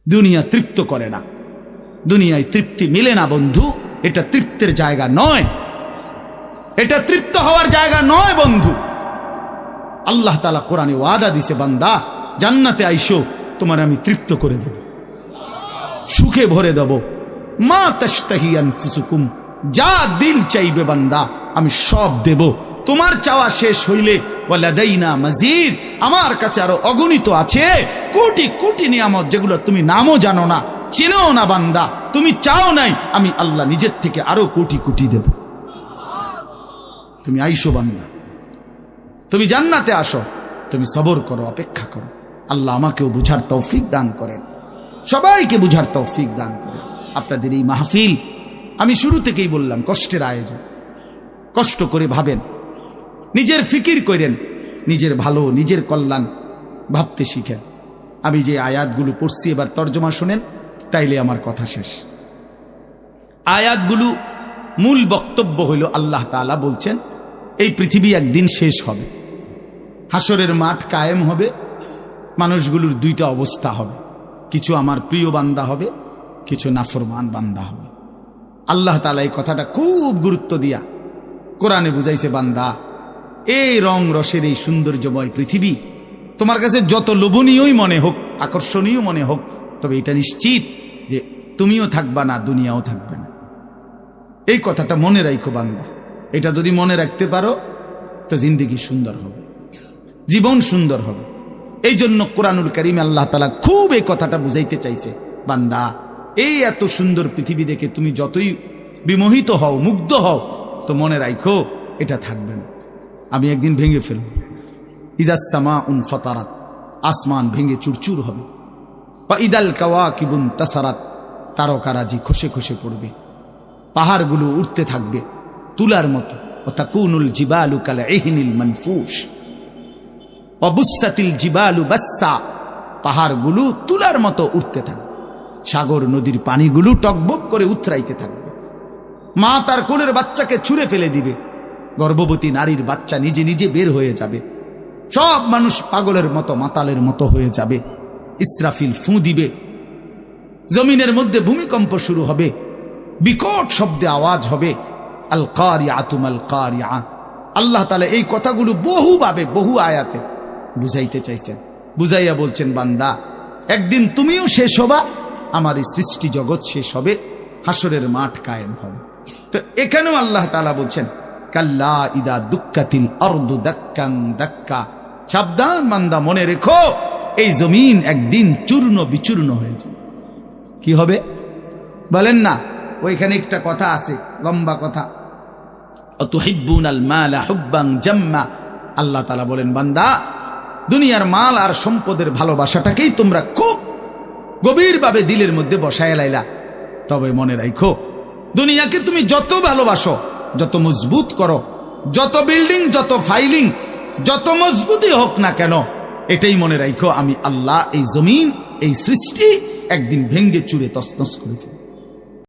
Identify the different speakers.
Speaker 1: দুনিয়া তৃপ্ত করে না, দুনিয়ায় তৃপ্তি মিলে না বন্ধু। এটা তৃপ্তের জায়গা নয়, এটা তৃপ্ত হওয়ার জায়গা নয় বন্ধু। আল্লাহ তাআলা কোরআনে ওয়াদা দিছে, বান্দা জান্নাতে আইসো, তোমার আমি তৃপ্ত করে দেব, সুখে ভরে দেব। মা তাশতাহি আনফুসুকুম, যা দিল চাইবে বান্দা আমি সব দেব। তোমার চাওয়া শেষ হইলে ওয়ালাদাইনা মাজিদ, আমার কাছে আরো অগণিত আছে কোটি কোটি নিয়ামত, যেগুলো তুমি নামও জানো না, চিনো না বান্দা। তুমি চাও নাই, আমি আল্লাহ নিজের থেকে আরো কোটি কোটি দেব। তুমি আইসো বান্দা, তুমি জান্নাতে আসো, তুমি সবর করো, অপেক্ষা করো। আল্লাহ আমাকেও বুঝার তৌফিক দান করেন, সবাইকে বুঝার তৌফিক দান করেন। আপনাদের এই মাহফিল আমি শুরু থেকেই বললাম কষ্টের আয়োজন। কষ্ট করে ভাবেন, নিজের ফিকির করেন, নিজের ভালো নিজের কল্যাণ ভাবতে শিখেন। আমি যে আয়াতগুলো পড়ছি এবার তর্জমা শুনেন, তাইলে আমার কথা শেষ। আয়াতগুলো মূল বক্তব্য হইল আল্লাহ তাআলা বলছেন এই পৃথিবী একদিন শেষ হবে, হাসরের মাঠ কায়েম হবে, মানুষগুলোর দুইটা অবস্থা হবে, কিছু আমার প্রিয় বান্দা হবে, কিছু নাফরমান বান্দা হবে। আল্লাহ তাআলা এই কথাটা খুব গুরুত্ব দিয়া কোরআনে বুঝাইছে, বান্দা এই রং রসের এই সৌন্দর্যময় পৃথিবী তোমার কাছে যত লোভনীয়ই মনে হোক, আকর্ষণীয় মনে হোক, তবে এটা নিশ্চিত যে তুমিও থাকবা না, দুনিয়াও থাকবে না। এই কথাটা মনে রাখো বান্দা। এটা যদি মনে রাখতে পারো তো জিন্দেগি সুন্দর হবে, জীবন সুন্দর হবে। এই জন্য কোরআনুল কারীমে আল্লাহ তাআলা খুব এই কথাটা বুঝাইতে চাইছে, বান্দা এই এত সুন্দর পৃথিবী দেখে তুমি যতই বিমোহিত হও, মুগ্ধ হও, তো মনে রাখো এটা থাকবে না, আমি একদিন ভেঙে ফেলব। ইদাস সামাউন ফাতারাত, আসমান ভেঙে চুরচুর হবে। বা ইদাল কাওয়াকিবুন তাসারাত, তারকারাজি খসে খসে পড়বে, পাহাড়গুলো উঠতে থাকবে তুলার মতো। ও তাকুনুল জিবালু কাল ইহনিল মানফুস, অবুসাতিল জিবালু বাসসা, পাহাড়গুলো তুলার মতো উঠতে থাকবে, সাগর নদীর পানিগুলো টকবক করে উথরাইতে থাকবে। মা তার কোলের বাচ্চাকে ছুঁড়ে ফেলে দিবে, গর্ভবতী নারীর বাচ্চা নিজে নিজে বের হয়ে যাবে, সব মানুষ পাগলের মতো মাতালের মতো হয়ে যাবে। ইসরাফিল ফু দিবে, জমিনের মধ্যে ভূমিকম্প শুরু হবে, বিকট শব্দে আওয়াজ হবে। আল কারিআতু মাল কারিআ। আল্লাহ তাআলা এই কথাগুলো বহুভাবে বহু আয়াতে বুঝাইতে চাইছেন, বুঝাইয়া বলছেন, বান্দা একদিন তুমিও শেষ হবা, আমার এই সৃষ্টি জগৎ শেষ হবে, হাসরের মাঠ কায়েম হবে। তো এখানেও আল্লাহ তাআলা বলছেন, কাল্লা ইদা দুক্কাতিল আরদু দাক্কান দাক্কা, সাবধান বান্দা, মনে রেখো এই জমিন একদিন চূর্ণ বিচূর্ণ হয়ে যাবে। কি হবে বলেন না? ওইখানে একটা কথা আছে, লম্বা কথা, অতুহিব্বুনাল মালা হুব্বান জাম্মা। আল্লাহ তাআলা বলেন, বান্দা দুনিয়ার মাল আর সম্পদের ভালোবাসাটাকেই তোমরা খুব গভীরভাবে দিলের মধ্যে বসায় লাইলা। তবে মনে রাখো, দুনিয়াকে তুমি যত ভালোবাসো, যত মজবুত করো, যত বিল্ডিং, যত ফাইলিং, যত মজবুতই হোক না কেন, এটাই মনে রাখো আমি আল্লাহ এই জমিন, এই সৃষ্টি একদিন ভেঙ্গে চুরে তছনছ করে ফেলব।